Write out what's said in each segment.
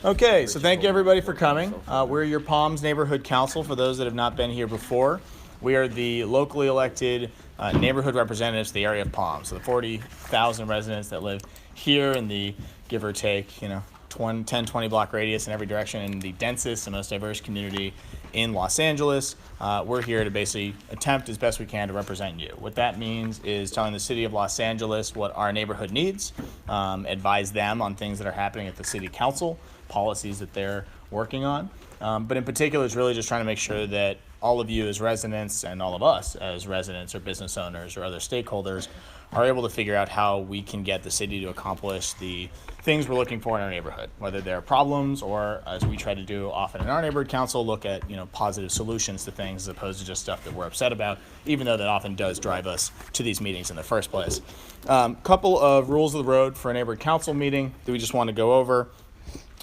Okay, so thank you everybody for coming. We're your Palms Neighborhood Council. For those that have not been here before, we are the locally elected neighborhood representatives of the area of Palms. So the 40,000 residents that live here in the give or take, 10, 20 block radius in every direction in the densest and most diverse community in Los Angeles. We're here to basically attempt as best we can to represent you. What that means is telling the city of Los Angeles what our neighborhood needs, advise them on things that are happening at the city council, policies that they're working on. But in particular, it's really just trying to make sure that all of you as residents and all of us as residents or business owners or other stakeholders are able to figure out how we can get the city to accomplish the things we're looking for in our neighborhood, whether they're problems or, as we try to do often in our neighborhood council, look at positive solutions to things as opposed to just stuff that we're upset about, even though that often does drive us to these meetings in the first place. Couple of rules of the road for a neighborhood council meeting that we just want to go over.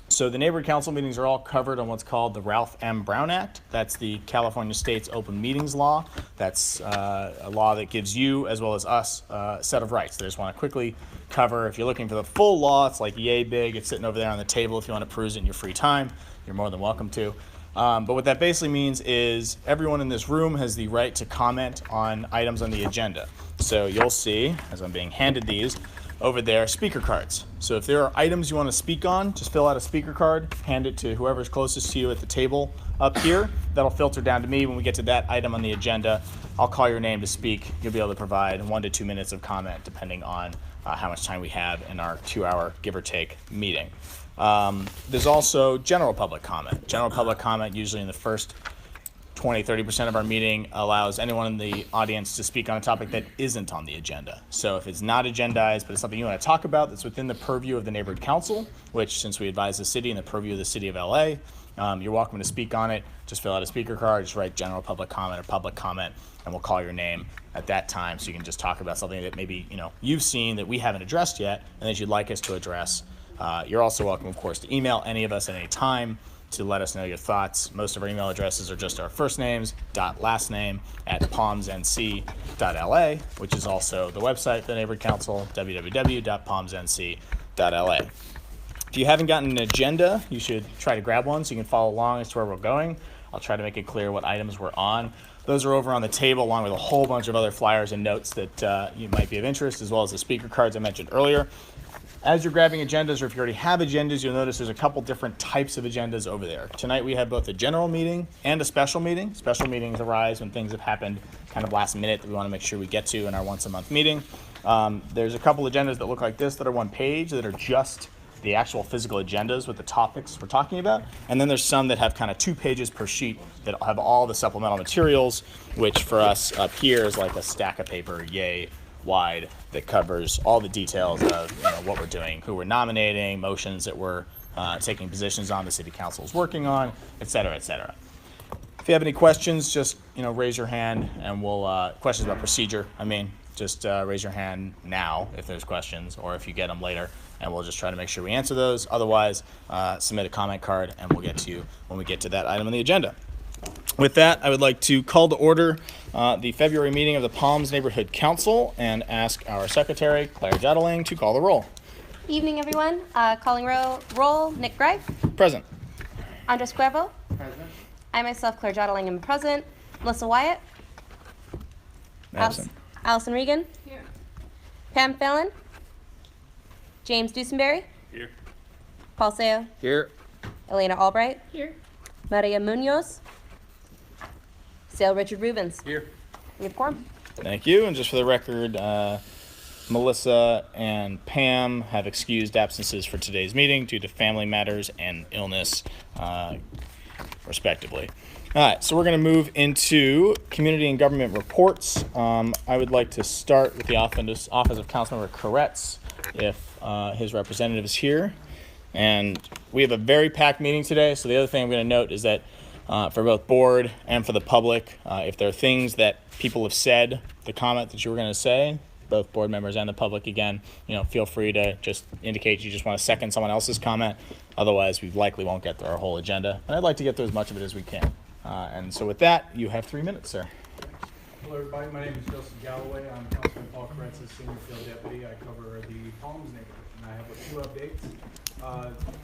So the neighborhood council meetings are all covered on what's called the Ralph M. Brown Act. That's the California State's open meetings law. That's a law that gives you, as well as us, a set of rights. I just want to quickly cover, if you're looking for the full law, it's like yay big. It's sitting over there on the table. If you want to peruse it in your free time, you're more than welcome to. But what that basically means is everyone in this room has the right to comment on items on the agenda. So you'll see, as I'm being handed these, over there, speaker cards. So if there are items you want to speak on, just fill out a speaker card, hand it to whoever's closest to you at the table up here. That'll filter down to me. When we get to that item on the agenda, I'll call your name to speak. You'll be able to provide 1 to 2 minutes of comment depending on how much time we have in our 2-hour give or take meeting. There's also general public comment. General public comment usually in the first 20-30% of our meeting allows anyone in the audience to speak on a topic that isn't on the agenda. So if it's not agendized, but it's something you want to talk about that's within the purview of the neighborhood council, which since we advise the city in the purview of the city of LA, you're welcome to speak on it. Just fill out a speaker card, just write general public comment or public comment, and we'll call your name at that time so you can just talk about something that maybe you've seen that we haven't addressed yet and that you'd like us to address. You're also welcome, of course, to email any of us at any time to let us know your thoughts. Most of our email addresses are just our first names dot last name at palmsnc.la, which is also the website for the neighborhood council, www.palmsnc.la. If you haven't gotten an agenda, you should try to grab one so you can follow along as to where we're going. I'll try to make it clear what items we're on. Those are over on the table along with a whole bunch of other flyers and notes that you might be of interest, as well as the speaker cards I mentioned earlier. As you're grabbing agendas, or if you already have agendas, you'll notice there's a couple different types of agendas over there. Tonight we have both a general meeting and a special meeting. Special meetings arise when things have happened kind of last minute that we want to make sure we get to in our once-a-month meeting. There's a couple agendas that look like this that are one page that are just the actual physical agendas with the topics we're talking about. And then there's some that have kind of 2 pages per sheet that have all the supplemental materials, which for us up here is like a stack of paper, yay wide, that covers all the details of what we're doing, who we're nominating, motions that we're taking positions on, the city council is working on, et cetera, et cetera. If you have any questions, just raise your hand, and we'll questions about procedure. Just raise your hand now if there's questions, or if you get them later, and we'll just try to make sure we answer those. Otherwise, submit a comment card, and we'll get to you when we get to that item on the agenda. With that, I would like to call to order the February meeting of the Palms Neighborhood Council and ask our secretary, Claire Jodeling, to call the roll. Evening, everyone. Calling roll, Nick Greif. Present. Andres Cuervo. Present. I myself, Claire Jodeling, am present. Melissa Wyatt. Absent. Allison Regan. Here. Pam Fallon. James Dusenberry. Here. Paul Seo. Here. Elena Albright. Here. Maria Munoz. Sale Richard Rubens. Here. We have quorum. Thank you. And just for the record, Melissa and Pam have excused absences for today's meeting due to family matters and illness, respectively. All right, so we're going to move into community and government reports. I would like to start with the office of Councilmember Koretz, if his representative is here. And we have a very packed meeting today, so the other thing I'm going to note is that for both board and for the public, if there are things that people have said, the comment that you were going to say, both board members and the public, again, feel free to just indicate you just want to second someone else's comment. Otherwise, we likely won't get through our whole agenda. And I'd like to get through as much of it as we can. And so with that, you have 3 minutes, sir. Hello, everybody. My name is Joseph Galloway. I'm Councilman Paul Koretz's senior field deputy. I cover the Palms neighborhood. and I have a few updates.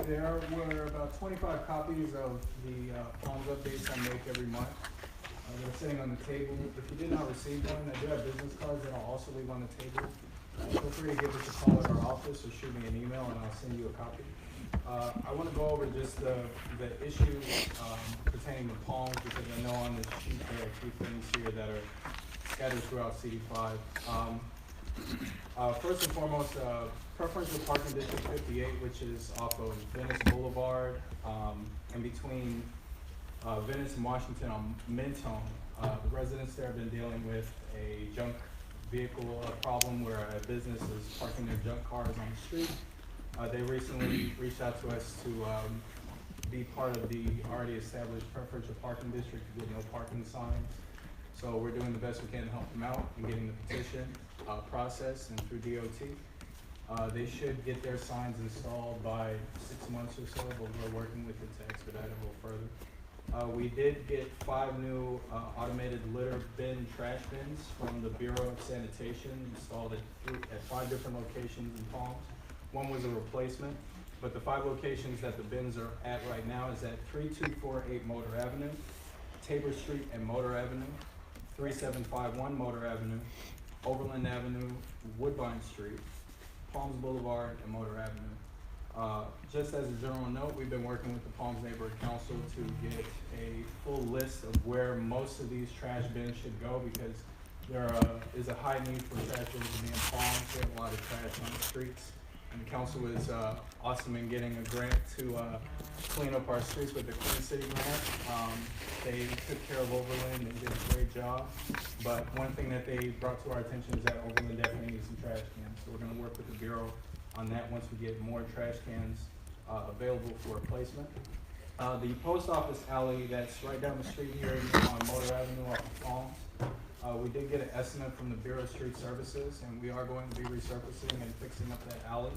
There were about 25 copies of the Palms updates I make every month. They're sitting on the table. If you did not receive one, I do have business cards that I'll also leave on the table. Feel free to give us a call at our office or shoot me an email and I'll send you a copy. I want to go over just the issues pertaining to Palms, because I know on the sheet there are a few things here that are scattered throughout CD5. First and foremost, preferential parking district 58, which is off of Venice Boulevard, in between Venice and Washington on Mentone. The residents there have been dealing with a junk vehicle problem where a business is parking their junk cars on the street. They recently reached out to us to be part of the already established preferential parking district with no parking signs. So we're doing the best we can to help them out in getting the petition processed and through DOT. They should get their signs installed by 6 months or so, but we're working with it to expedite it a little further. We did get 5 new automated litter bin trash bins from the Bureau of Sanitation installed at 5 different locations in Palms. One was a replacement, but the 5 locations that the bins are at right now is at 3248 Motor Avenue, Tabor Street and Motor Avenue, 3751 Motor Avenue, Overland Avenue, Woodbine Street, Palms Boulevard, and Motor Avenue. Just as a general note, we've been working with the Palms Neighborhood Council to get a full list of where most of these trash bins should go, because there is a high need for trash bins to be in Palms. We have a lot of trash on the streets. And the council is awesome in getting a grant to clean up our streets with the Clean City grant. They took care of Overland and did a great job. But one thing that they brought to our attention is that Overland definitely needs some trash cans. So we're gonna work with the Bureau on that once we get more trash cans available for replacement. The post office alley that's right down the street here on Motor Avenue off of Palms. We did get an estimate from the Bureau of Street Services, and we are going to be resurfacing and fixing up that alley.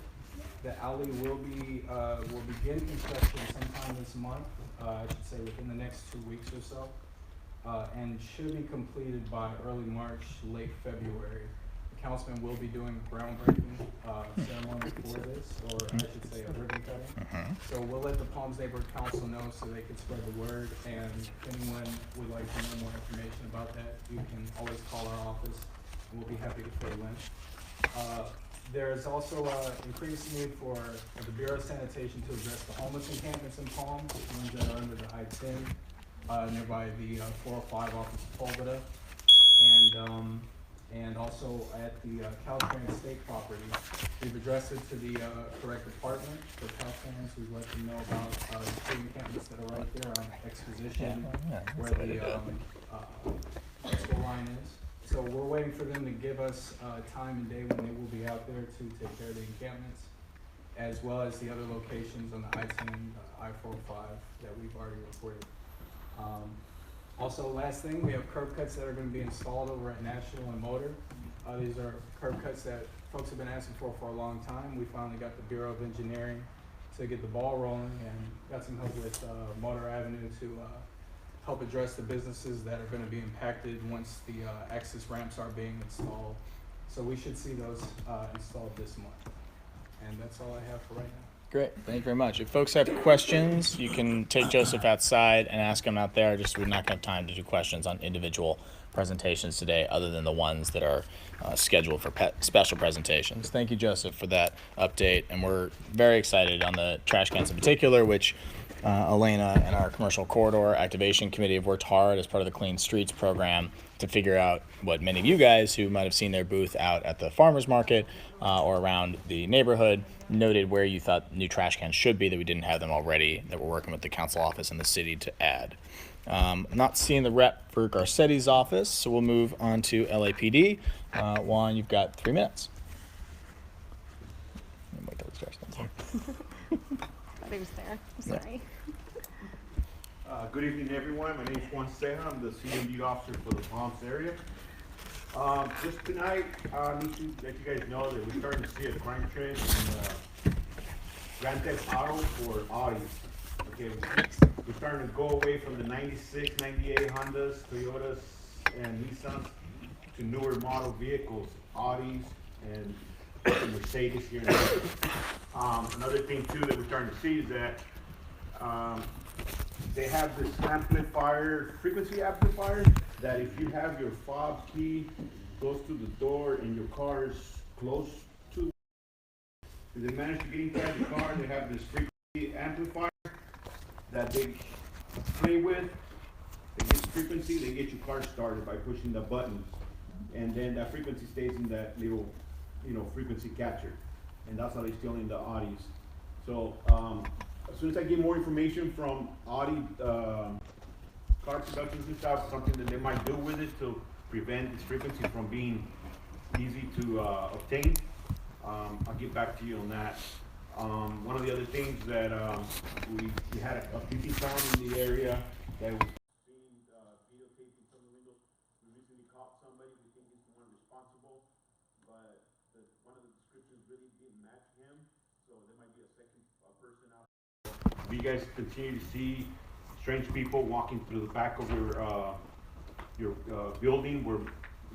The alley will begin construction sometime this month, I should say within the next 2 weeks or so, and should be completed by early March, late February. The councilman will be doing a groundbreaking ceremony for this, or I should say a ribbon cutting. So we'll let the Palms Neighborhood Council know so they can spread the word, and if anyone would like to know more information about that, you can always call our office, and we'll be happy to fill in. There is also increased need for the Bureau of Sanitation to address the homeless encampments in Palms, the ones that are under the I-10, nearby the 405 off of Sepulveda, and also at the Caltrans State property. We've addressed it to the correct department for Caltrans. We've let them know about the street encampments that are right there on Exposition, where the expo line is. So we're waiting for them to give us time and day when they will be out there to take care of the encampments, as well as the other locations on the I-10, I-405 that we've already reported. Also, last thing, we have curb cuts that are going to be installed over at National and Motor. These are curb cuts that folks have been asking for a long time. We finally got the Bureau of Engineering to get the ball rolling, and got some help with Motor Avenue to help address the businesses that are going to be impacted once the access ramps are being installed. So we should see those installed this month. And that's all I have for right now. Great, thank you very much. If folks have questions, you can take Joseph outside and ask him out there. Just we're not going to have time to do questions on individual presentations today, other than the ones that are scheduled for special presentations. Thank you, Joseph, for that update, and we're very excited on the trash cans in particular, which Elena and our Commercial Corridor Activation Committee have worked hard as part of the Clean Streets program to figure out what many of you guys who might have seen their booth out at the farmers market or around the neighborhood noted where you thought new trash cans should be that we didn't have them already, that we're working with the council office and the city to add. I'm not seeing the rep for Garcetti's office, so we'll move on to LAPD. Juan, you've got 3 minutes. Wait till the trash cans here. Thought he was there. I'm sorry. Good evening, everyone. My name is Juan Ceja. I'm the senior lead officer for the Palms area. Just tonight, I need to let you guys know that we're starting to see a crime trend in Grand Theft Auto for Audis. Okay, we're starting to go away from the 96, 98 Hondas, Toyotas, and Nissans to newer model vehicles, Audis, and Mercedes here. Another thing too that we're starting to see is that they have this frequency amplifier, that if you have your fob key close to the door and your car is close to, if they manage to get inside the car, they have this frequency amplifier that they play with. They get frequency, they get your car started by pushing the buttons, and then that frequency stays in that little, frequency catcher, and that's how they're stealing the Audis. So as soon as I get more information from Audi car productions and stuff, something that they might do with it to prevent this frequency from being easy to obtain, I'll get back to you on that. One of the other things that we had a PP phone in the area that was seen videotaping some of the windows. We recently caught somebody. We think he's the one responsible, but one of the descriptions really didn't match him, so there might be a second person out. If you guys continue to see strange people walking through the back of your building where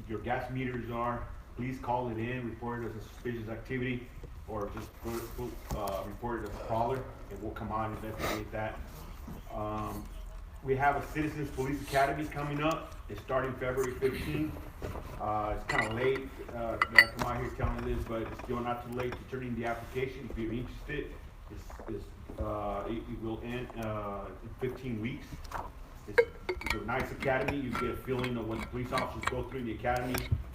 your gas meters are, please call it in, report it as a suspicious activity, or just report it as a crawler, and we'll come on and investigate that. We have a Citizens Police Academy coming up. It's starting February 15th. It's kind of late that I come out here telling this, but it's still not too late to turn in the application if you're interested. It will end in 15 weeks. It's a nice academy. You get a feeling of what the police officers go through in the academy,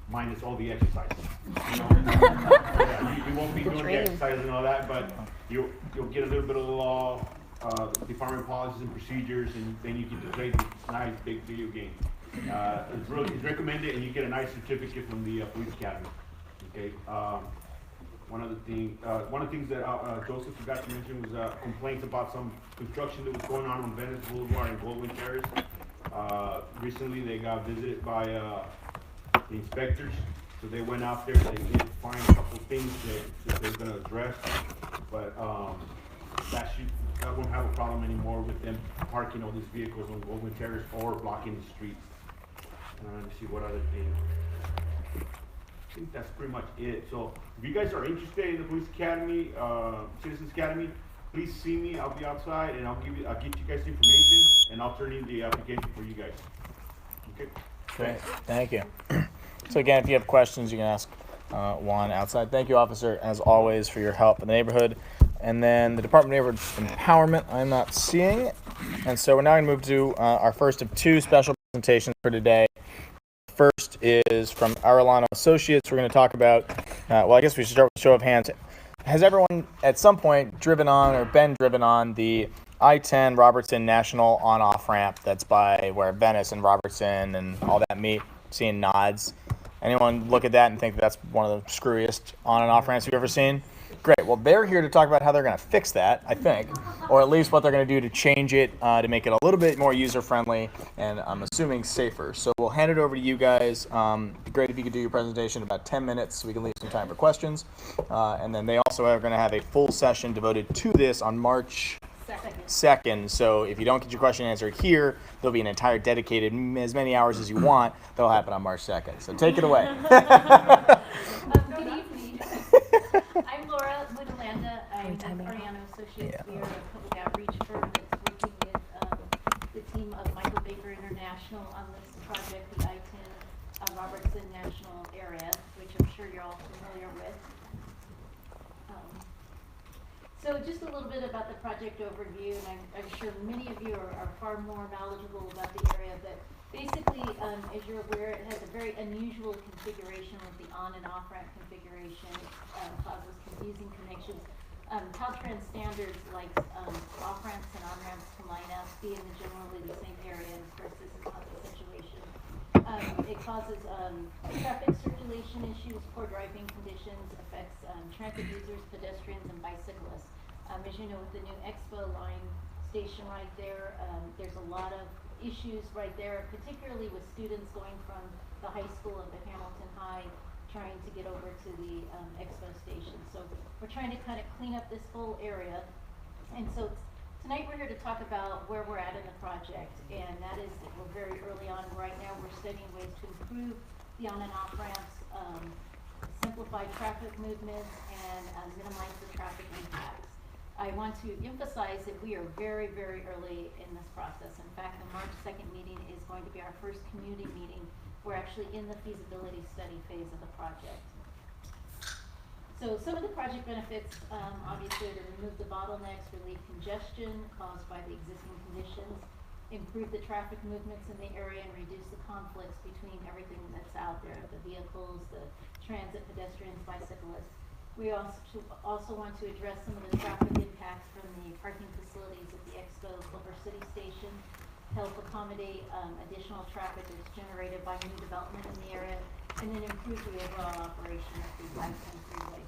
minus all the exercise. Yeah, you won't be doing the exercise and all that, but you'll get a little bit of the law, department policies and procedures, and then you get to play this nice big video game. It's recommended, and you get a nice certificate from the police academy. Okay. One of the things that Joseph forgot to mention was complaints about some construction that was going on Venice Boulevard and Goldwyn Terrace. Recently, they got visited by the inspectors, so they went out there. They did find a couple of things that they're going to address, but that won't have a problem anymore with them parking all these vehicles on Goldwyn Terrace or blocking the streets. Let me see what other things. I think that's pretty much it. So if you guys are interested in the Police Academy, Citizens Academy, please see me. I'll be outside, and I'll get you guys information, and I'll turn in the application for you guys. Okay. Great. Thank you. So again, if you have questions, you can ask Juan outside. Thank you, officer, as always, for your help in the neighborhood. And then the Department of Neighborhood Empowerment, I'm not seeing. And so we're now going to move to our first of two special presentations for today. First is from Arellano Associates. We're going to talk about, I guess we should start with a show of hands. Has everyone at some point driven on or been driven on the I-10 Robertson National on-off ramp that's by where Venice and Robertson and all that meet? Seeing nods. Anyone look at that and think that's one of the screwiest on and off ramps you've ever seen? Great. Well, they're here to talk about how they're going to fix that, I think, or at least what they're going to do to change it to make it a little bit more user-friendly and I'm assuming safer. So we'll hand it over to you guys. It'd be great if you could do your presentation in about 10 minutes so we can leave some time for questions. And then they also are going to have a full session devoted to this on March 2nd. So if you don't get your question answered here, there'll be an entire dedicated, as many hours as you want, that'll happen on March 2nd. So take it away. Good evening. I'm Laura Woodalanda. I'm with Arellano Associates. We are a public outreach firm that's working with the team of Michael Baker International on this project, the I-10 Robertson National Area, which I'm sure you're all familiar with. So just a little bit about the project overview, and I'm sure many of you are far more knowledgeable about the area, but basically, as you're aware, it has a very unusual configuration with the on and off ramp configuration. It causes confusing connections. Caltrans standards like off ramps and on ramps to line up, be in generally the same area, and of course this is not the situation. It causes traffic circulation issues, poor driving conditions, affects transit users, pedestrians, and bicyclists. As you know, with the new Expo line station right there, there's a lot of issues right there, particularly with students going from the high school up at Hamilton High trying to get over to the Expo station. So we're trying to kind of clean up this whole area. And so tonight we're here to talk about where we're at in the project, and that is that we're very early on. Right now we're studying ways to improve the on and off ramps, simplify traffic movements and minimize the traffic impacts. I want to emphasize that we are very, very early in this process. In fact, the March 2nd meeting is going to be our first community meeting. We're actually in the feasibility study phase of the project. So some of the project benefits, obviously, are to remove the bottlenecks, relieve congestion caused by the existing conditions, improve the traffic movements in the area, and reduce the conflicts between everything that's out there, the vehicles, the transit, pedestrians, bicyclists. We also want to address some of the traffic impacts from the parking facilities at the Expo Culver City Station, help accommodate additional traffic that's generated by new development in the area, and then improve the overall operation of the I-10 freeway.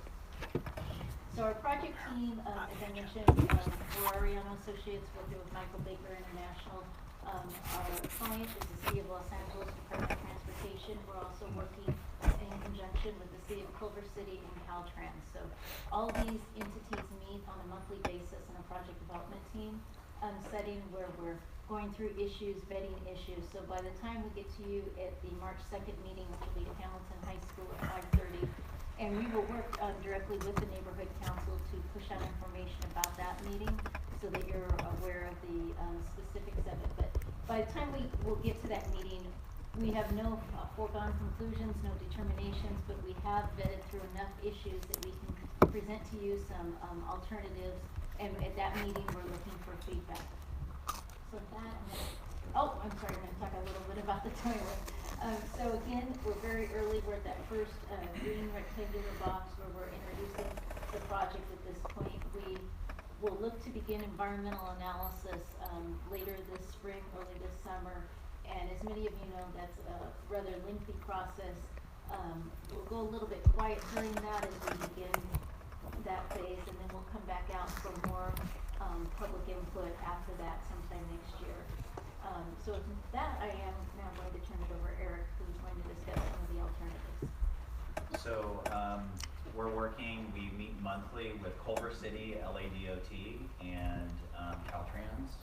So our project team, as I mentioned, Ariano Associates working with Michael Baker International. Our client is the City of Los Angeles Department of Transportation. We're also working in conjunction with the City of Culver City and Caltrans. So all these entities meet on a monthly basis in a project development team setting where we're going through issues, vetting issues. So by the time we get to you at the March 2nd meeting, which will be at Hamilton High School at 5:30, and we will work directly with the neighborhood council to push out information about that meeting so that you're aware of the specifics of it. But by the time we will get to that meeting, we have no foregone conclusions, no determinations, but we have vetted through enough issues that we can present to you some alternatives. And at that meeting, we're looking for feedback. So that, I'm sorry, I'm going to talk a little bit about the toilet. So again, we're very early. We're at that first green rectangular box where we're introducing the project at this point. We will look to begin environmental analysis later this spring, early this summer. And as many of you know, that's a rather lengthy process. We'll go a little bit quiet during that as we begin that phase, and then we'll come back out for more public input after that sometime next year. So with that, I am now going to turn it over to Eric, who's going to discuss some of the alternatives. So we're working, we meet monthly with Culver City, LADOT, and Caltrans.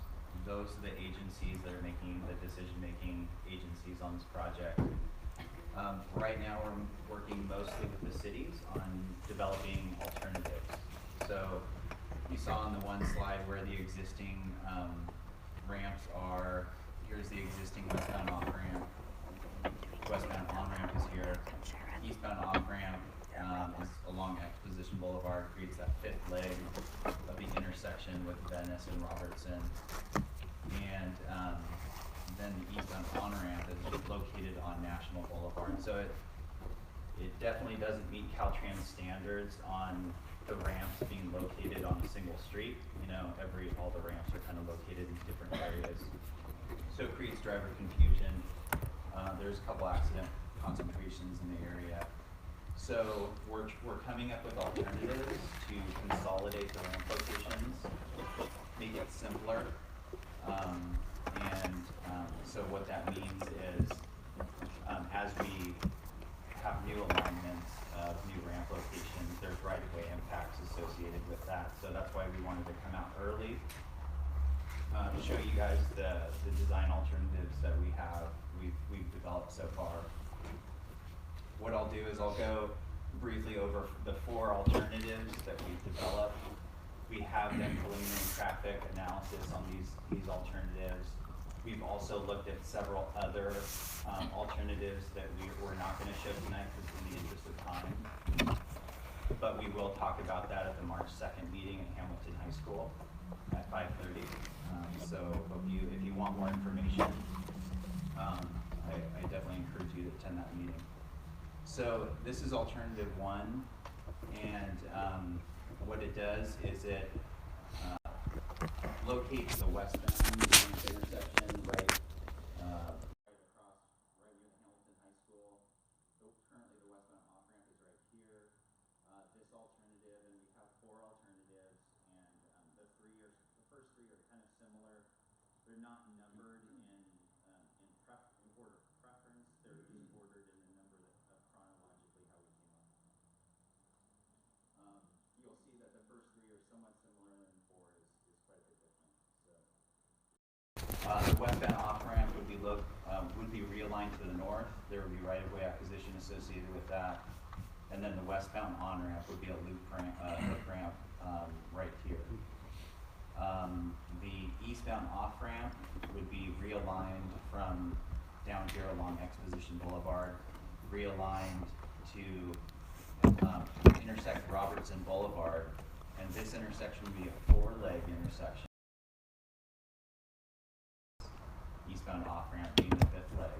Those are the agencies that are making the decision-making agencies on this project. Right now, we're working mostly with the cities on developing alternatives. So you saw on the one slide where the existing ramps are. Here's the existing westbound off-ramp. Westbound on-ramp is here. Eastbound off-ramp is along Exposition Boulevard, creates that fifth leg of the intersection with Venice and Robertson. And then the eastbound on-ramp is located on National Boulevard. So it definitely doesn't meet Caltrans standards on the ramps being located on a single street. You know, all the ramps are kind of located in different areas. So it creates driver confusion. There's a couple accident concentrations in the area. So we're coming up with alternatives to consolidate the ramp locations, make it simpler. So what that means is as we have new alignments of new ramp locations, there's right-of-way impacts associated with that. So that's why we wanted to come out early, show you guys the design alternatives that we've developed so far. What I'll do is I'll go briefly over the 4 alternatives that we've developed. We have done preliminary traffic analysis on these alternatives. We've also looked at several other alternatives that we're not going to show tonight because in the interest of time. But we will talk about that at the March 2nd meeting at Hamilton High School at 5:30. So if you want more information, I definitely encourage you to attend that meeting. So this is alternative 1, and what it does is it locates the westbound intersection right across, right near the Hamilton High School. Currently the westbound off-ramp is right here. This alternative, and we have 4 alternatives, and the first three are kind of similar. They're not numbered in order of preference. They're just ordered in the number of chronologically how we came up. You'll see that the first 3 are somewhat similar, and 4 is quite a bit different. So the westbound off-ramp would be realigned to the north. There would be right-of-way acquisition associated with that. and then the westbound on-ramp would be a loop ramp, hook ramp right here. The eastbound off-ramp would be realigned from down here along Exposition Boulevard, realigned to intersect Robertson Boulevard, and this intersection would be a 4-leg intersection. Eastbound off-ramp being the 5th leg.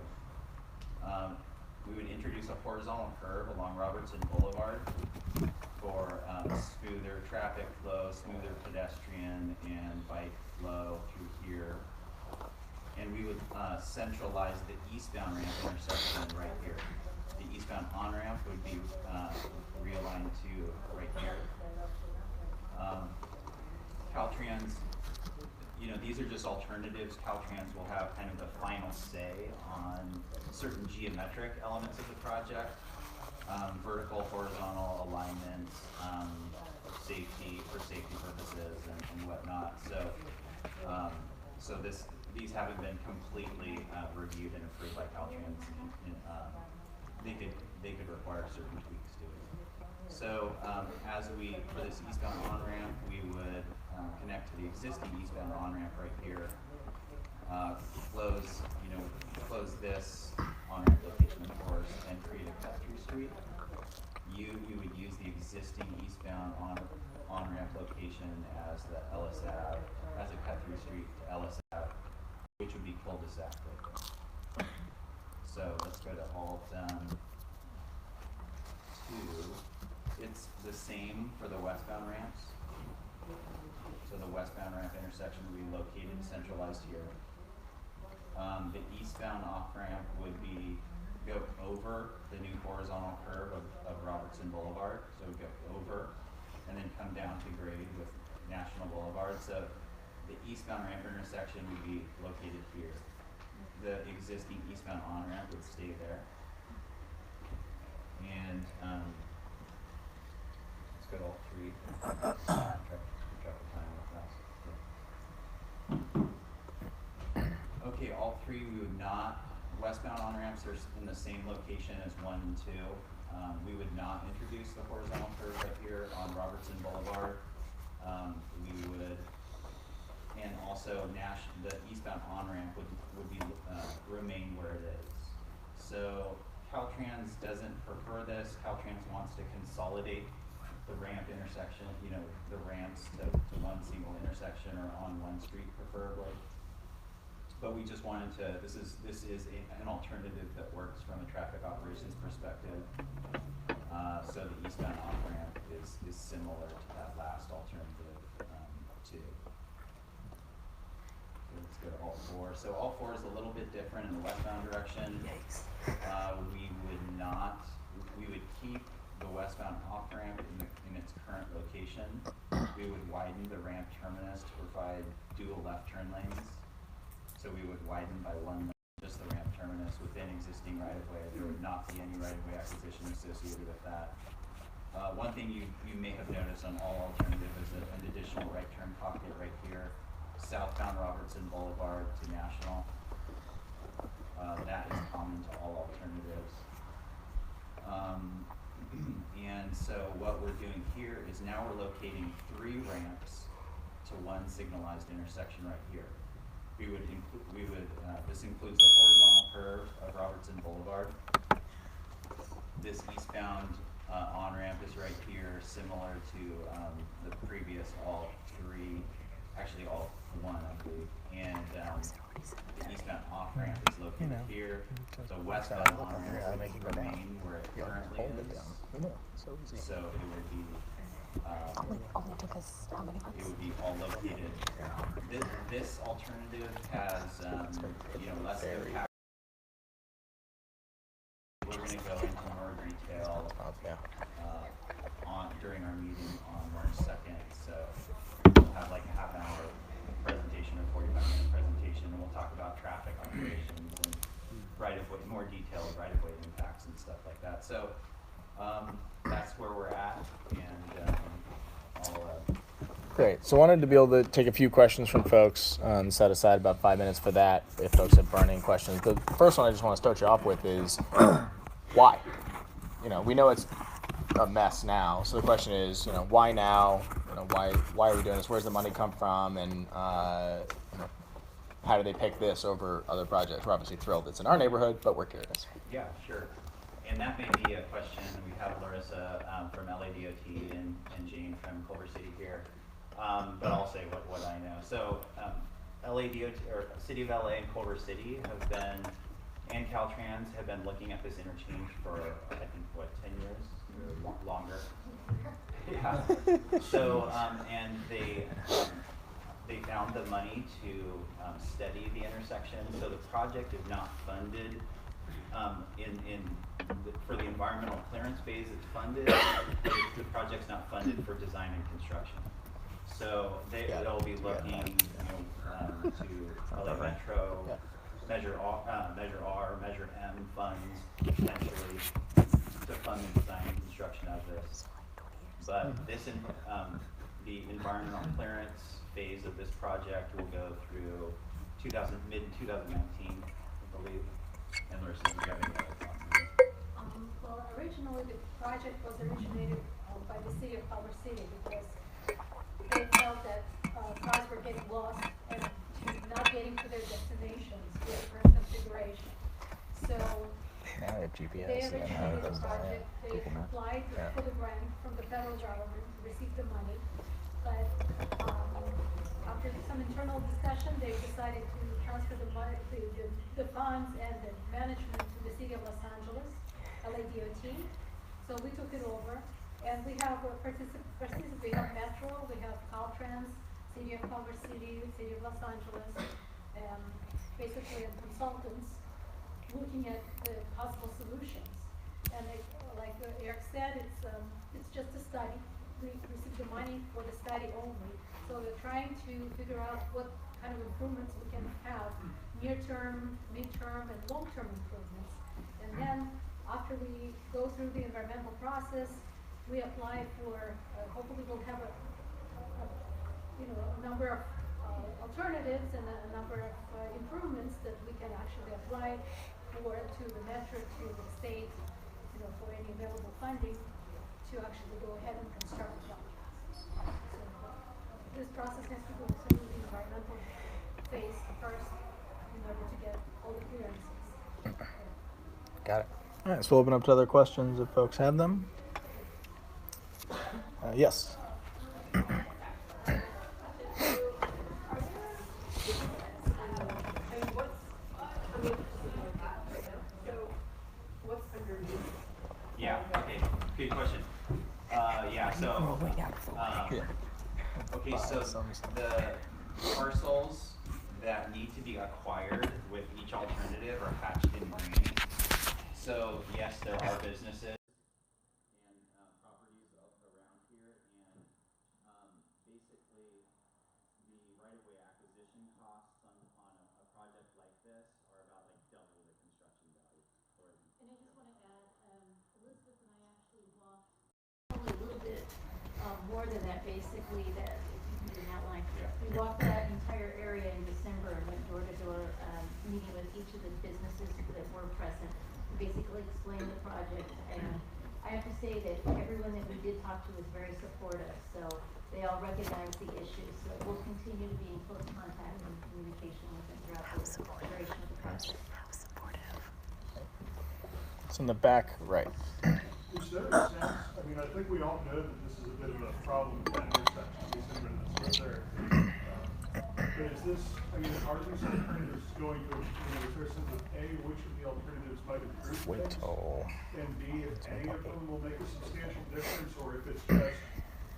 We would introduce a horizontal curve along Robertson Boulevard for smoother traffic flow, smoother pedestrian and bike flow through here. And we would centralize the eastbound ramp intersection right here. The eastbound on-ramp would be realigned to right here. Caltrans, these are just alternatives. Caltrans will have kind of the final say on certain geometric elements of the project, vertical, horizontal alignments, safety purposes and whatnot. So these haven't been completely reviewed and approved by Caltrans. They could require certain tweaks to it. So for this eastbound on-ramp, we would connect to the existing eastbound on-ramp right here, close this on-ramp location, of course, and create a cut-through street. We would use the existing eastbound on-ramp location as the Ellis Ave, as a cut-through street to Ellis Ave, which would be cul-de-sac right there. So let's go to Alt 2. It's the same for the westbound ramps. So the westbound ramp intersection would be located centralized here. The eastbound off-ramp would go over the new horizontal curve of Robertson Boulevard. So it would go over and then come down to grade with National Boulevard. So the eastbound ramp intersection would be located here. The existing eastbound on-ramp would stay there. And let's go to all 3. Track of time real fast. Okay, all 3 we would not. Westbound on-ramps are in the same location as 1 and 2. We would not introduce the horizontal curve right here on Robertson Boulevard. We would, and also the eastbound on-ramp would be remain where it is. So Caltrans doesn't prefer this. Caltrans wants to consolidate the ramp intersection, the ramps to one single intersection or on one street preferably. But we just wanted to, this is an alternative that works from a traffic operations perspective. So the eastbound off-ramp is similar to that last alternative too. So let's go to Alt 4. So Alt 4 is a little bit different in the westbound direction. We would keep the westbound off-ramp in its current location. We would widen the ramp terminus to provide dual left turn lanes. So we would widen by 1 lane, just the ramp terminus within existing right-of-way. There would not be any right-of-way acquisition associated with that. One thing you may have noticed on all alternative is an additional right turn pocket right here, southbound Robertson Boulevard to National. That is common to all alternatives. And so what we're doing here is now we're locating 3 ramps to 1 signalized intersection right here. This includes the horizontal curve of Robertson Boulevard. This eastbound on-ramp is right here, similar to the previous all 3, actually all 1, I believe. And the eastbound off-ramp is located here. The westbound on-ramp would remain where it currently is. So it would be Only took us how many months? it would be all located. This alternative has, less impact. We're going to go into more detail during our meeting on March 2nd. So we'll have like a half-hour presentation or 45-minute presentation, and we'll talk about traffic operations and right-of-way, more detailed right-of-way impacts and stuff like that. So that's where we're at, and Great. So wanted to be able to take a few questions from folks, set aside about 5 minutes for that if folks have burning questions. The first one I just want to start you off with is why? We know it's a mess now. So the question is, why now? Why are we doing this? Where's the money come from? And how do they pick this over other projects? We're obviously thrilled it's in our neighborhood, but we're curious. Yeah, sure. And that may be a question. We have Larissa from LADOT and Jane from Culver City here. But I'll say what I know. So LADOT, or City of LA and Culver City have been, and Caltrans have been looking at this interchange for, I think, 10 years? Or longer. Yeah. So, and they found the money to study the intersection. So the project is not funded for the environmental clearance phase. It's funded. The project's not funded for design and construction. So they'll be looking, to LA Metro, Measure R, Measure M funds potentially to fund the design and construction of this. But this, the environmental clearance phase of this project will go through mid-2019, I believe. And Larissa, do you have any other thoughts? Well, originally the project was originated by the city of Culver City because they felt that cars were getting lost and not getting to their destinations with the current configuration. So Now they have GPS. they originated the project, they applied Yeah. for the grant from the federal government, received the money, but after some internal discussion, they decided to transfer the money, the funds and the management to the city of Los Angeles, LADOT. So we took it over, and we have we have Metro, we have Caltrans, City of Culver City, City of Los Angeles, and basically consultants looking at the possible solutions. And like Eric said, it's just a study. We received the money for the study only. So we're trying to figure out what kind of improvements we can have, near-term, mid-term, and long-term improvements. And then after we go through the environmental process, we apply for, hopefully we'll have a number of alternatives and a number of improvements that we can actually apply for to the metro, to the state, for any available funding to actually go ahead and construct the project. So this process has to go through the environmental phase first in order to get all the clearances. Got it. All right, so we'll open up to other questions if folks have them. Yes. Yeah, okay, good question. The parcels that need to be acquired with each alternative are hatched in green. So yes, there are businesses and properties around here, and basically the right-of-way acquisition costs on a project like this are about like double the construction value. And I just want to add, Elizabeth and I actually walked probably a little bit more than that, basically, that if you can do an outline. We walked that entire area in December and went door to door, meeting with each of the businesses that were present, to basically explain the project. And I have to say that everyone that we did talk to was very supportive, so they all recognize the issues. So we'll continue to be in close contact and communication with them throughout the duration of the project. It's in the back right. Is there a sense, I think we all know that this is a bit of a problem with that intersection, December and this road there. But is this, are these alternatives going to, is there a sense of A, which of the alternatives might improve things? And B, if any of them will make a substantial difference, or if it's just,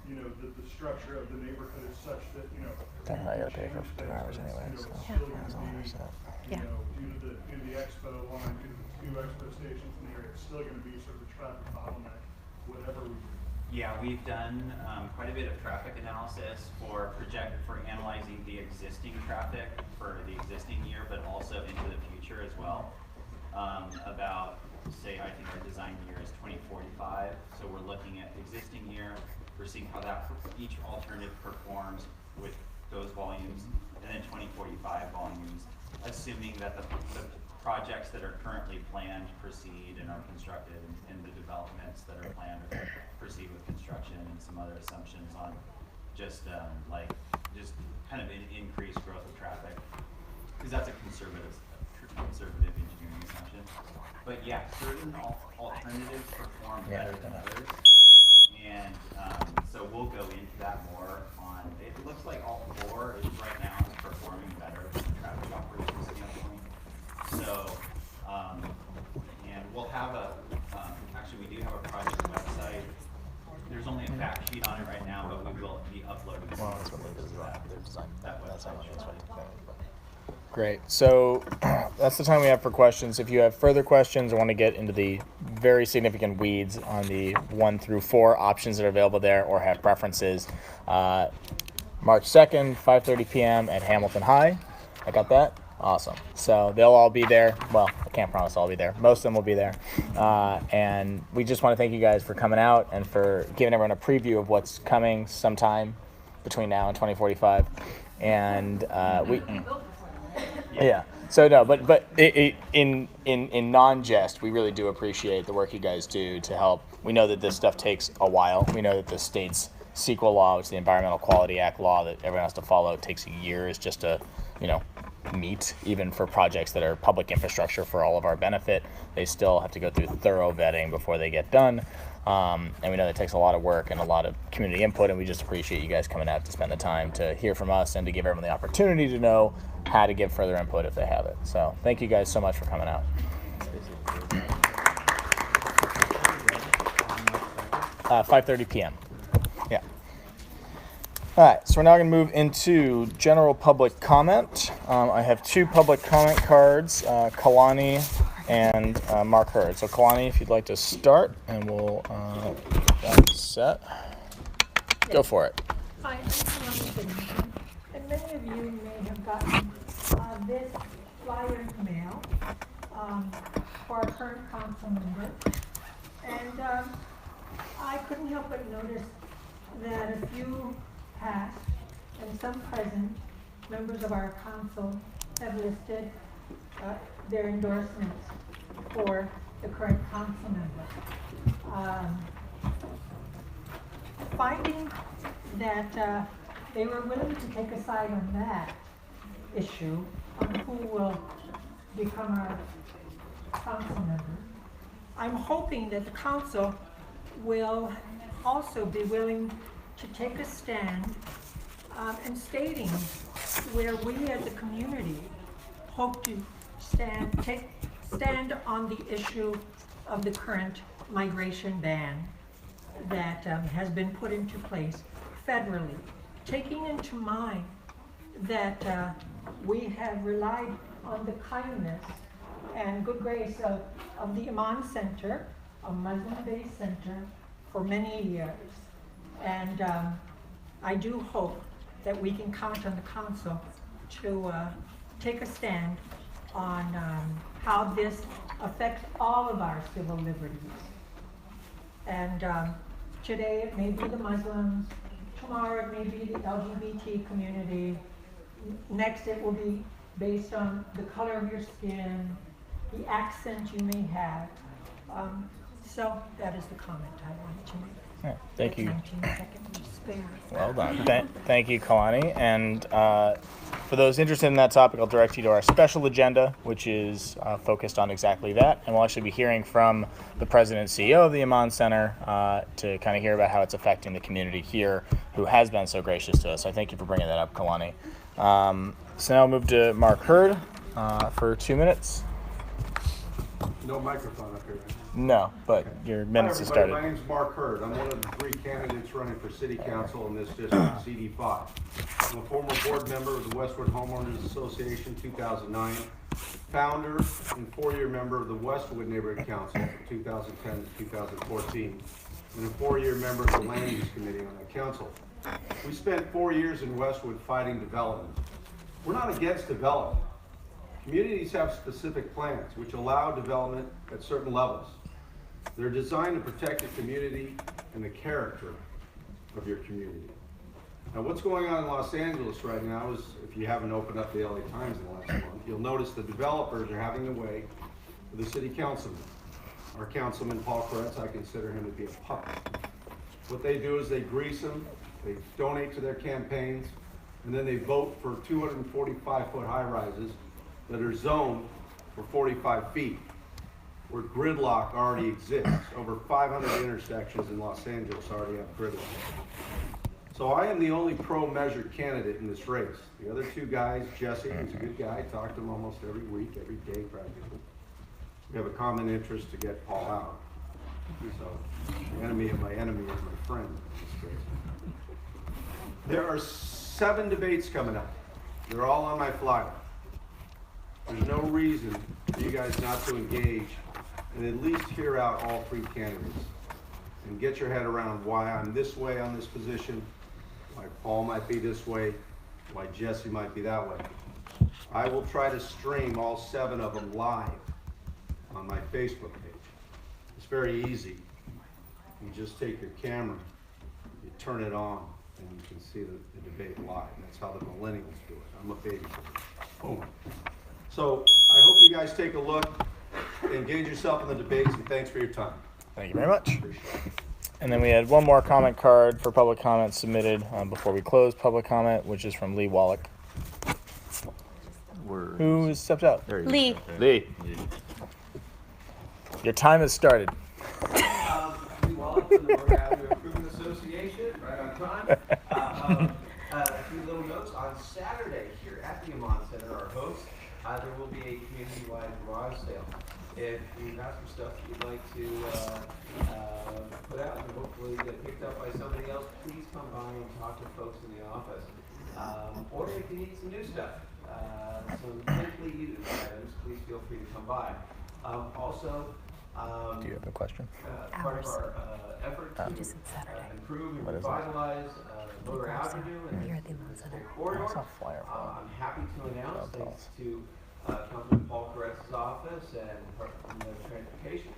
the structure of the neighborhood is such that, Then I gotta pay for 2 hours anyway, so still that's all gonna there's be, that. due to the expo line, due to the 2 expo stations in the area, it's still gonna be sort of a traffic bottleneck, whatever we do. Yeah, we've done quite a bit of traffic analysis for analyzing the existing traffic for the existing year, but also into the future as well. About, say, I think our design year is 2045, so we're looking at existing year, we're seeing how each alternative performs with those volumes, and then 2045 volumes, assuming that the projects that are currently planned proceed and are constructed, and the developments that are planned or proceed with construction, and some other assumptions on just kind of an increased growth of traffic, because that's a conservative engineering assumption. But yeah, certain alternatives perform better than others, and so we'll go into that more on. It looks like all four is right now performing better from a traffic operations standpoint. So, and we'll have actually we do have a project website. There's only a fact sheet on it right now, but we will be uploading. Well, that's what they designed. They're designed. That website. Great. So that's the time we have for questions. If you have further questions or want to get into the very significant weeds on the 1 through 4 options that are available there, or have preferences, March 2nd, 5:30 p.m. at Hamilton High. I got that? Awesome. So they'll all be there. Well, I can't promise I'll be there. Most of them will be there. And we just want to thank you guys for coming out and for giving everyone a preview of what's coming sometime between now and 2045. And yeah. So no, but in non-jest, we really do appreciate the work you guys do to help. We know that this stuff takes a while. We know that the state's CEQA law, which is the Environmental Quality Act law that everyone has to follow, takes years just to, meet, even for projects that are public infrastructure for all of our benefit. They still have to go through thorough vetting before they get done. And we know that takes a lot of work and a lot of community input, and we just appreciate you guys coming out to spend the time to hear from us and to give everyone the opportunity to know how to give further input if they have it. So thank you guys so much for coming out. 5:30 p.m. Yeah. All right, so we're now going to move into general public comment. I have 2 public comment cards, Kalani and Mark Hurd. So Kalani, if you'd like to start, and we'll get that set. Go for it. Hi, I'm Kalani Benjamin, and many of you may have gotten this flyer in the mail for our current council member. And I couldn't help but notice that a few past and some present members of our council have listed their endorsements for the current council member. Finding that they were willing to take a side on that issue, on who will become our council member, I'm hoping that the council will also be willing to take a stand and stating where we as a community hope to stand on the issue of the current migration ban that has been put into place federally, taking into mind that we have relied on the kindness and good grace of the Iman Center, a Muslim-based center, for many years. And I do hope that we can count on the council to take a stand on how this affects all of our civil liberties. And today it may be the Muslims, tomorrow it may be the LGBT community, next it will be based on the color of your skin, the accent you may have. So that is the comment I wanted to make. Yeah, thank you. 19 seconds to spare. Well done. Thank you, Kalani. And for those interested in that topic, I'll direct you to our special agenda, which is focused on exactly that. And we'll actually be hearing from the president and CEO of the Iman Center to kind of hear about how it's affecting the community here, who has been so gracious to us. So thank you for bringing that up, Kalani. So now I'll move to Mark Hurd for 2 minutes. No microphone up here, right? No, but your minutes have Hi, started. everybody. My name's Mark Hurd. I'm one of the 3 candidates running for city council in this district, CD5. I'm a former board member of the Westwood Homeowners Association, 2009, founder and 4-year member of the Westwood Neighborhood Council from 2010 to 2014, and a 4-year member of the Land Use Committee on that council. We spent 4 years in Westwood fighting development. We're not against development. Communities have specific plans which allow development at certain levels. They're designed to protect the community and the character of your community. Now, what's going on in Los Angeles right now is, if you haven't opened up the LA Times in the last month, you'll notice the developers are having their way with the city councilman. Our councilman, Paul Koretz, I consider him to be a puppet. What they do is they grease him, they donate to their campaigns, and then they vote for 245-foot high-rises that are zoned for 45 feet, where gridlock already exists. Over 500 intersections in Los Angeles already have gridlock. So I am the only pro-measured candidate in this race. The other two guys, Jesse, who's a good guy, I talk to him almost every week, every day practically. We have a common interest to get Paul out. So the enemy of my enemy is my friend in this case. There are 7 debates coming up. They're all on my flyer. There's no reason for you guys not to engage and at least hear out all 3 candidates and get your head around why I'm this way on this position, why Paul might be this way, why Jesse might be that way. I will try to stream all 7 of them live on my Facebook page. It's very easy. You just take your camera, you turn it on, and you can see the debate live. That's how the millennials do it. I'm a baby boomer. Boom. So I hope you guys take a look, engage yourself in the debates, and thanks for your time. Thank you very much. Appreciate it. And then we had one more comment card for public comment submitted before we close public comment, which is from Lee Wallach. Who stepped out? Lee. Lee. Your time has started. Lee Wallach from the North Avenue Improvement Association, right on time. A few little notes. On Saturday here at the Amon Center, our host, there will be a community-wide garage sale. If you've got some stuff that you'd like to put out and hopefully get picked up by somebody else, please come by and talk to folks in the office. Or if you need some new stuff, some simply used items, please feel free to come by. Also, Do you have a question? part of our effort to improve and revitalize Motor Avenue and the corridor, I'm happy to announce, thanks to Councilman Paul Koretz's office and Department of Transportation,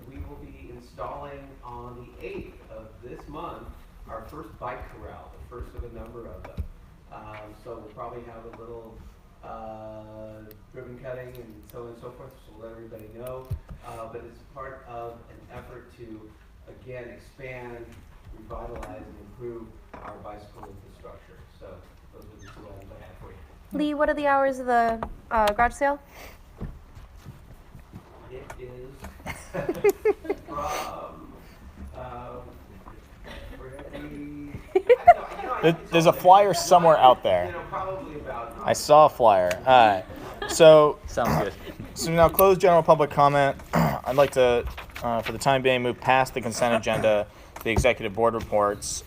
we will be installing on the 8th of this month our first bike corral, the first of a number of them. So we'll probably have a little ribbon cutting and so on and so forth, so we'll let everybody know. But it's part of an effort to, again, expand, revitalize, and improve our bicycle infrastructure. So those are the 2 items I have for you. Lee, what are the hours of the garage sale? It is from There's a flyer somewhere out there. Probably about I saw a flyer. All right. So Sounds good. So now close general public comment. I'd like to, for the time being, move past the consent agenda, the executive board reports,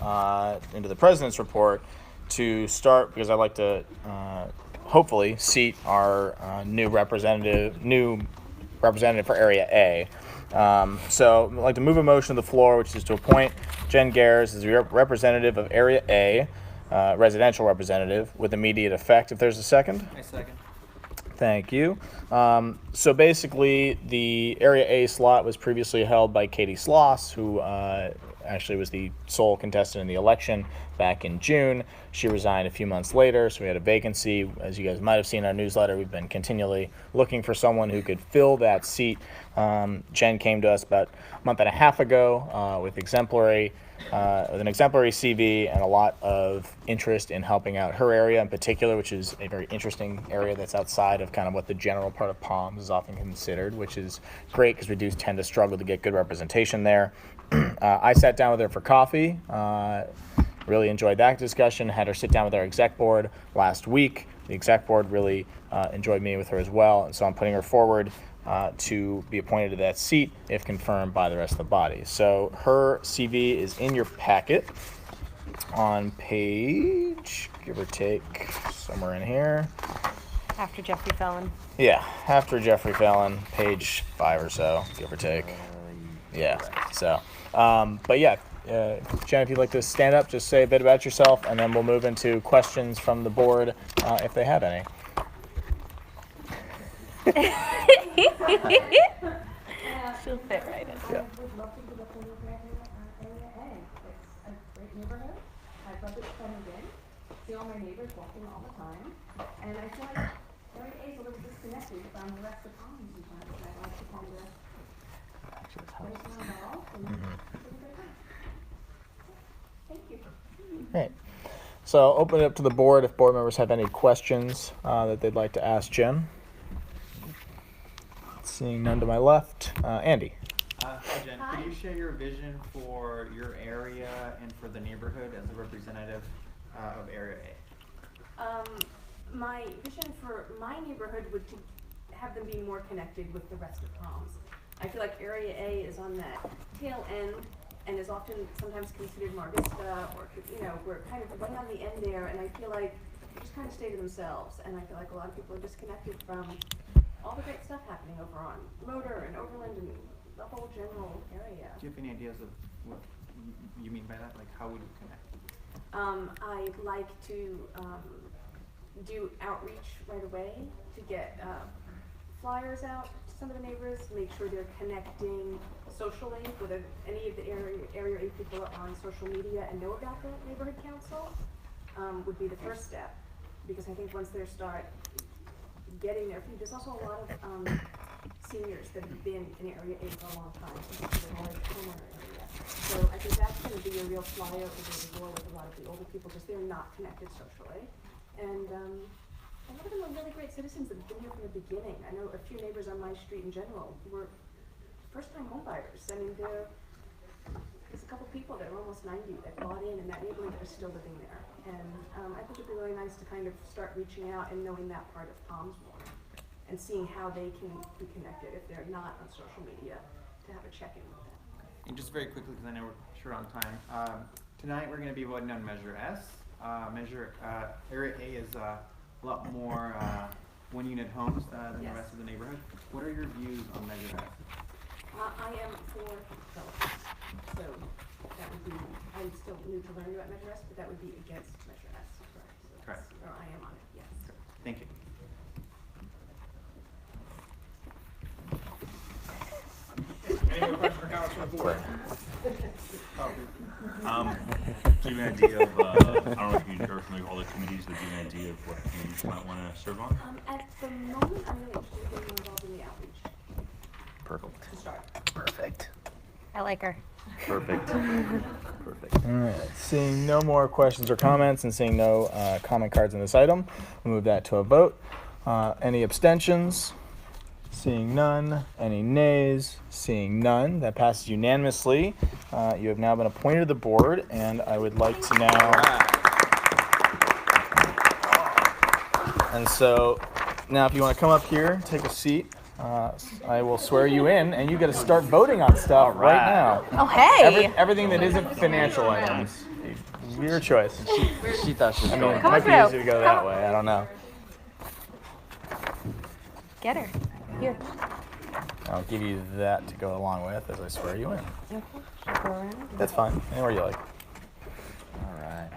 into the president's report to start, because I'd like to hopefully seat our new representative for Area A. So I'd like to move a motion to the floor, which is to appoint Jen Gares as the representative of Area A, residential representative, with immediate effect. If there's a second? I second. Thank you. So basically, the Area A slot was previously held by Katie Sloss, who actually was the sole contestant in the election back in June. She resigned a few months later, so we had a vacancy. As you guys might have seen in our newsletter, we've been continually looking for someone who could fill that seat. Jen came to us about a month and a half ago with an exemplary CV and a lot of interest in helping out her area in particular, which is a very interesting area that's outside of kind of what the general part of Palms is often considered, which is great because we do tend to struggle to get good representation there. I sat down with her for coffee. Really enjoyed that discussion. Had her sit down with our exec board last week. The exec board really enjoyed meeting with her as well, and so I'm putting her forward to be appointed to that seat if confirmed by the rest of the body. So her CV is in your packet on page, give or take, somewhere in here. After Jeffrey Fellon. Yeah, after Jeffrey Fallon, page 5 or so, give or take. Yeah, so, but yeah, Jen, if you'd like to stand up, just say a bit about yourself, and then we'll move into questions from the board if they have any. She'll fit right in. Yeah. I would love to give up the Area A. It's a great neighborhood. I I love it coming in, see all my neighbors walking all the time, and I feel like Area A is a little disconnected from the rest of Palm sometimes, and I'd like to kind of place them involved and have a great time. Thank you. Great. So I'll open it up to the board if board members have any questions that they'd like to ask Jim. Seeing none to my left. Andy. Hi Jen, could you share your vision for your area and for the neighborhood as a representative of Area A? My vision for my neighborhood would to have them be more connected with the rest of Palms. I feel like Area A is on that tail end and is often sometimes considered Mar Vista, or, you know, we're kind of right on the end there, and I feel like they just kind of stay to themselves, and I feel like a lot of people are disconnected from all the great stuff happening over on Motor and Overland and the whole general area. Do you have any ideas of what you mean by that? Like, how would you connect? I'd like to do outreach right away to get flyers out to some of the neighbors, make sure they're connecting socially with any of the area A people are on social media and know about the neighborhood council would be the first step, because I think once they start getting their feet, there's also a lot of seniors that have been in Area A for a long time, since they're always homeowner area. So I think that's going to be a real flyover to the door with a lot of the older people, because they're not connected socially. And a lot of them are really great citizens that have been here from the beginning. I know a few neighbors on my street in general who were first-time homebuyers. I mean, there's a couple people that are almost 90 that bought in that neighborhood that are still living there. And I think it'd be really nice to kind of start reaching out and knowing that part of Palms more and seeing how they can be connected if they're not on social media, to have a check-in with them. And just very quickly, because I know we're short on time, tonight we're going to be voting on Measure S. Area A is a lot more one-unit homes than the rest of the neighborhood. What are your views on Measure S? I am for developers, so that would be, I'm still new to learning about Measure S, but that would be against Measure S, correct? So Correct. or I am on it, yes. Thank you. Any more questions or comments from the board? Give you an idea of, I don't know if you're familiar with all the committees, but give you an idea of what committees you might want to serve on? At the moment, I'm really interested in getting involved in the outreach Perfect. to start. Perfect. I like her. Perfect. Perfect. All right. Seeing no more questions or comments and seeing no comment cards on this item, we'll move that to a vote. Any abstentions? Seeing none. Any nays? Seeing none. That passes unanimously. You have now been appointed to the board, and I would like to now. And so now if you want to come up here, take a seat. I will swear you in, and you got to start voting on stuff right now. Oh, hey. Everything that isn't financial items. Your choice. She thought she was I mean, going. it might be easy to go that way. I don't know. Get her. Here. I'll give you that to go along with as I swear you in. Okay. Go around. That's fine. Anywhere you like. All right.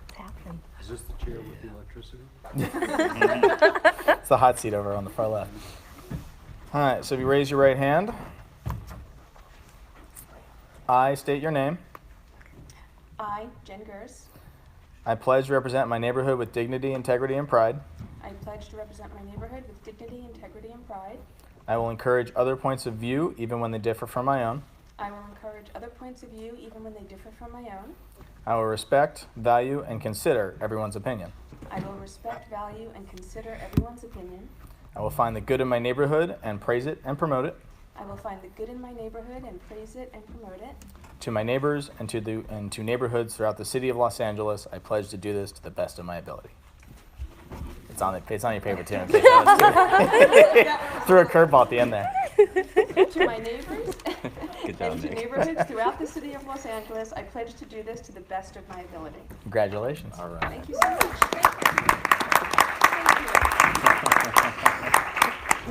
What's happening? Is this the chair with the electricity? It's the hot seat over on the far left. All right, so if you raise your right hand, I state your name. I, Jen Gers, I pledge to represent my neighborhood with dignity, integrity, and pride. I pledge to represent my neighborhood with dignity, integrity, and pride. I will encourage other points of view, even when they differ from my own. I will encourage other points of view even when they differ from my own. I will respect, value, and consider everyone's opinion. I will respect, value, and consider everyone's opinion. I will find the good in my neighborhood and praise it and promote it. I will find the good in my neighborhood and praise it and promote it. To my neighbors and to neighborhoods throughout the city of Los Angeles, I pledge to do this to the best of my ability. It's on your paper too. In case threw a curveball at the end there. To my neighbors Good job, and to Nick. neighborhoods throughout the city of Los Angeles, I pledge to do this to the best of my ability. Congratulations. All right. Thank you so much.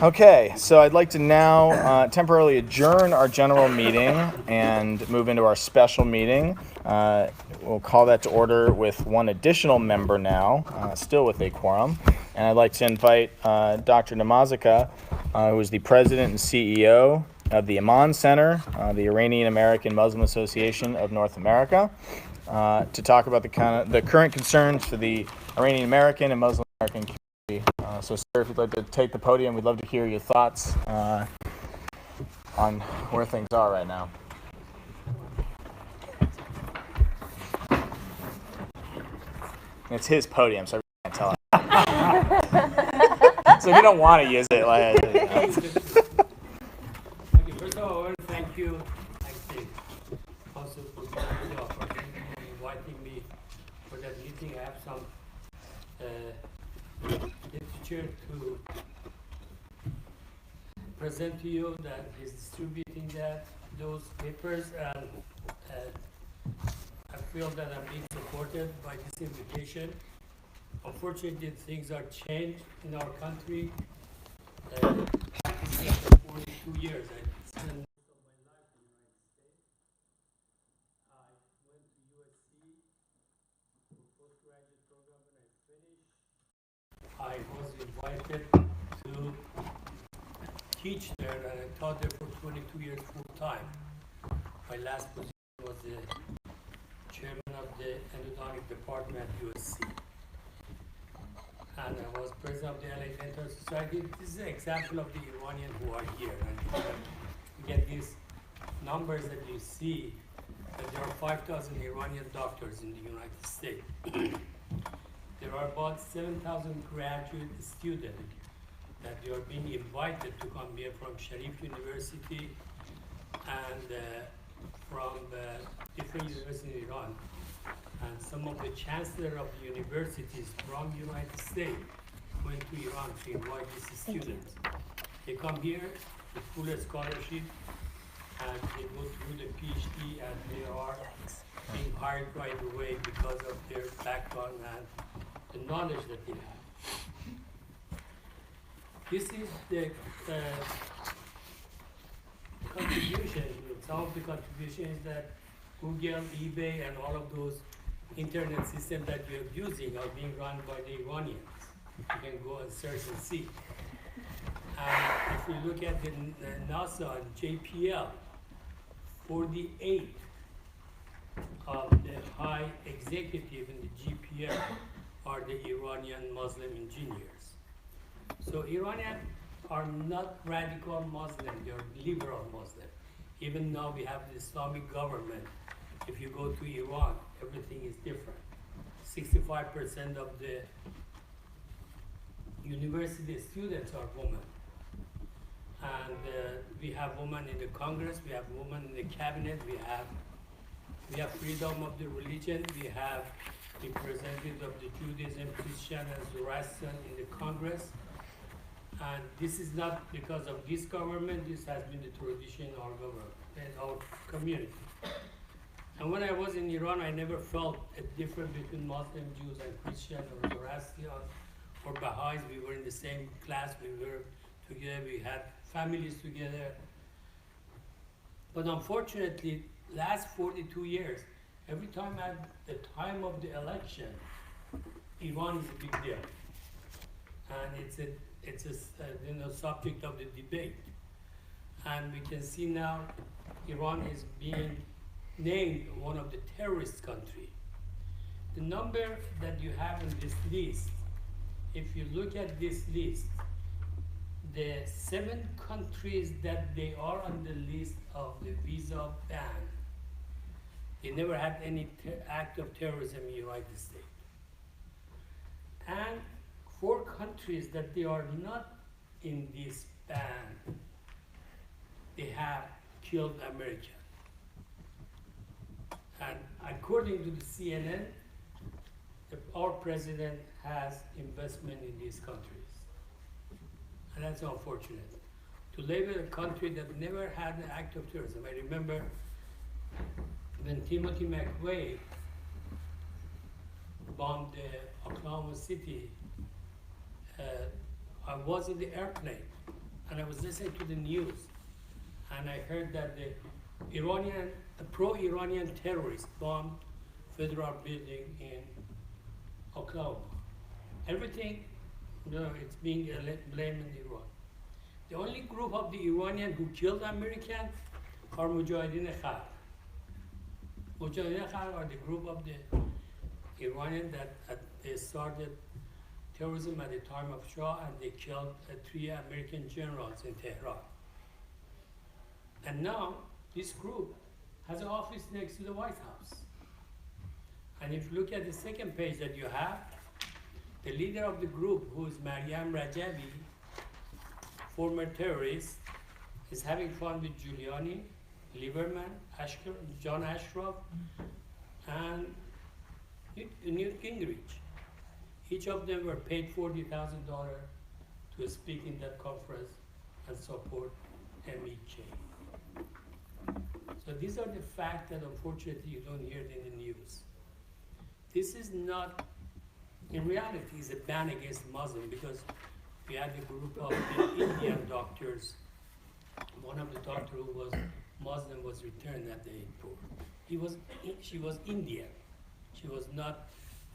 Okay, so I'd like to now temporarily adjourn our general meeting and move into our special meeting. We'll call that to order with one additional member now, still with a quorum. And I'd like to invite Dr. Namazaka, who is the president and CEO of the Amman Center, the Iranian American Muslim Association of North America, to talk about the current concerns for the Iranian American and Muslim American community. So, sir, if you'd like to take the podium, we'd love to hear your thoughts on where things are right now. It's his podium, so I can't tell him. So if you don't want to use it, like. Okay, first of all, I want to thank you, thank the council for giving me the opportunity, inviting me for that meeting. I have some literature to present to you that is distributing those papers, and I feel that I'm being supported by this invitation. Unfortunately, things are changed in our country. This is for 42 years. I spent most of my life in the United States. I went to USC for postgraduate program. When I finished, I was invited to teach there, and I taught there for 22 years full time. My last position was the chairman of the endodontic department at USC. And I was president of the LA Dental Society. This is an example of the Iranian who are here. And you get these numbers that you see, that there are 5,000 Iranian doctors in the United States. There are about 7,000 graduate students that they are being invited to come here from Sharif University and from different universities in Iran. And some of the chancellors of the universities from the United States went to Iran to invite these students. They come here with full scholarship, and they go through the PhD, and they are being hired right away because of their background and the knowledge that they have. This is the contribution. Some of the contributions that Google, eBay, and all of those internet systems that you're using are being run by the Iranians. You can go and search and see. And if you look at the NASA and JPL, 48 of the high executive in the GPL are the Iranian Muslim engineers. So Iranians are not radical Muslim, they are liberal Muslim. Even now we have the Islamic government. If you go to Iran, everything is different. 65% of the university students are women. And we have women in the Congress, we have women in the cabinet, we have freedom of the religion, we have representatives of the Judaism, Christian, and Zoroastrian in the Congress. And this is not because of this government, this has been the tradition in our government, in our community. And when I was in Iran, I never felt a difference between Muslim, Jews, and Christian, or Zoroastrian, or Baha'is. We were in the same class, we were together, we had families together. But unfortunately, last 42 years, every time at the time of the election, Iran is a big deal. And it's a subject of the debate. And we can see now Iran is being named one of the terrorist countries. The number that you have in this list, if you look at this list, the 7 countries that they are on the list of the visa ban, they never had any act of terrorism in the United States. And 4 countries that they are not in this ban, they have killed Americans. And according to the CNN, our president has investment in these countries. And that's unfortunate. To label a country that never had an act of terrorism. I remember when Timothy McVeigh bombed Oklahoma City, I was in the airplane and I was listening to the news, and I heard that the pro-Iranian terrorists bombed federal building in Oklahoma. Everything, it's being blamed in Iran. The only group of the Iranian who killed American are Mujahideen Khalq. Mujahideen Khalq are the group of the Iranian that they started terrorism at the time of Shah, and they killed 3 American generals in Tehran. And now this group has an office next to the White House. And if you look at the second page that you have, the leader of the group, who is Maryam Rajavi, former terrorist, is having fun with Giuliani, Lieberman, John Ashcroft, and Newt Gingrich. Each of them were paid $40,000 to speak in that conference and support MEK. So these are the facts that unfortunately you don't hear in the news. This is not, in reality, it's a ban against Muslim, because we had a group of Indian doctors. One of the doctors who was Muslim was returned at the airport. She was Indian. She was not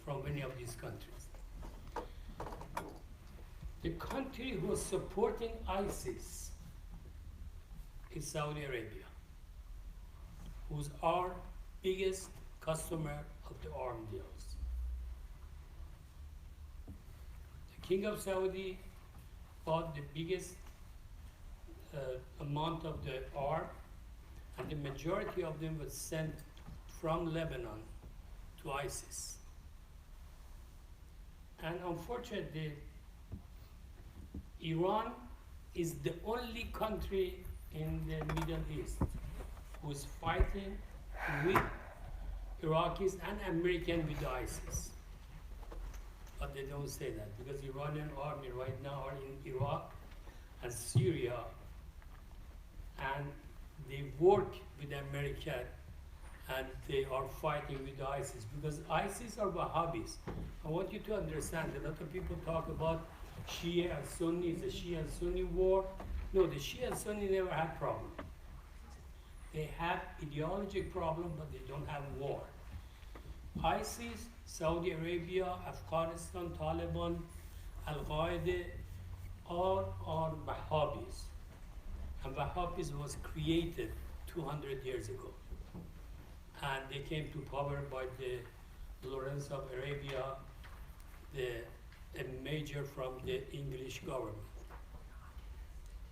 from any of these countries. The country who was supporting ISIS is Saudi Arabia, who's our biggest customer of the arms deals. The King of Saudi bought the biggest amount of the arm, and the majority of them was sent from Lebanon to ISIS. And unfortunately, Iran is the only country in the Middle East who is fighting with Iraqis and Americans with ISIS. But they don't say that, because the Iranian army right now are in Iraq and Syria, and they work with America, and they are fighting with ISIS, because ISIS are Wahhabis. I want you to understand that a lot of people talk about Shia and Sunni, it's a Shia and Sunni war. No, the Shia and Sunni never had problem. They have ideologic problem, but they don't have war. ISIS, Saudi Arabia, Afghanistan, Taliban, Al-Qaeda, all are Wahhabis. And Wahhabis was created 200 years ago. And they came to power by the Lawrence of Arabia, a major from the English government.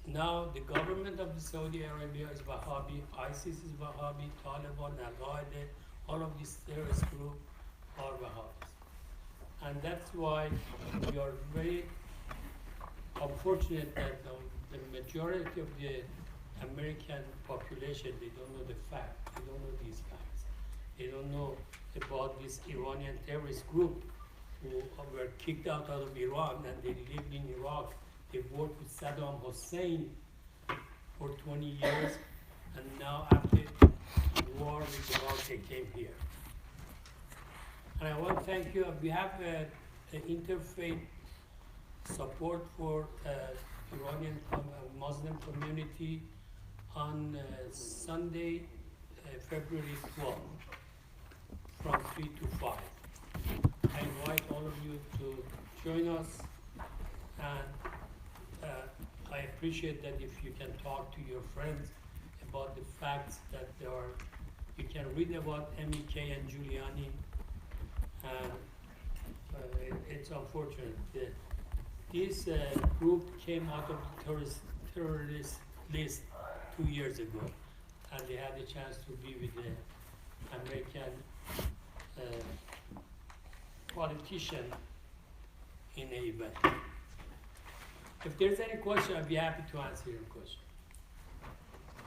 Now the government of the Saudi Arabia is Wahhabi, ISIS is Wahhabi, Taliban, Al-Qaeda, all of these terrorist groups are Wahhabis. And that's why we are very unfortunate that the majority of the American population, they don't know the fact, they don't know these facts. They don't know about this Iranian terrorist group who were kicked out of Iran, and they lived in Iraq. They worked with Saddam Hussein for 20 years, and now after the war with Iraq, they came here. And I want to thank you. We have an interfaith support for Iranian Muslim community on Sunday, February 12th, from 3 to 5. I invite all of you to join us, and I appreciate that if you can talk to your friends about the facts that there are. You can read about MEK and Giuliani, and it's unfortunate that this group came out of the terrorist list 2 years ago, and they had the chance to be with the American politician in an event. If there's any question, I'd be happy to answer your question.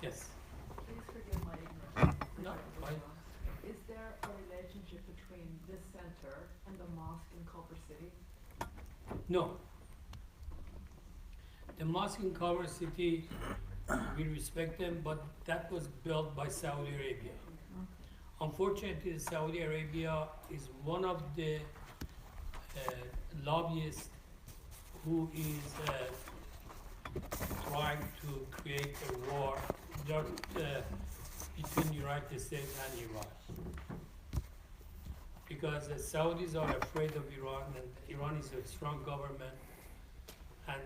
Yes? Please forgive my ignorance. No, fine. Is there a relationship between this center and the mosque in Culver City? No. The mosque in Culver City, we respect them, but that was built by Saudi Arabia. Unfortunately, Saudi Arabia is one of the lobbyists who is trying to create a war between the United States and Iran. Because the Saudis are afraid of Iran, and Iran is a strong government, and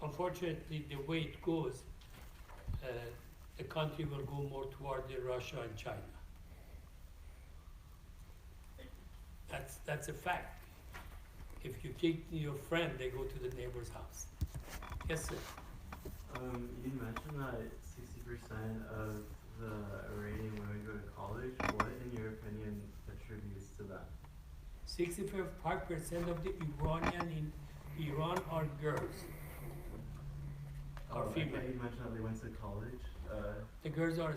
unfortunately, the way it goes, the country will go more toward the Russia and China. That's a fact. If you kick your friend, they go to the neighbor's house. Yes, sir. You mentioned that 60% of the Iranian women go to college. What, in your opinion, attributes to that? 65% of the Iranian in Iran are girls. Are I female. thought you mentioned that they went to college. The girls are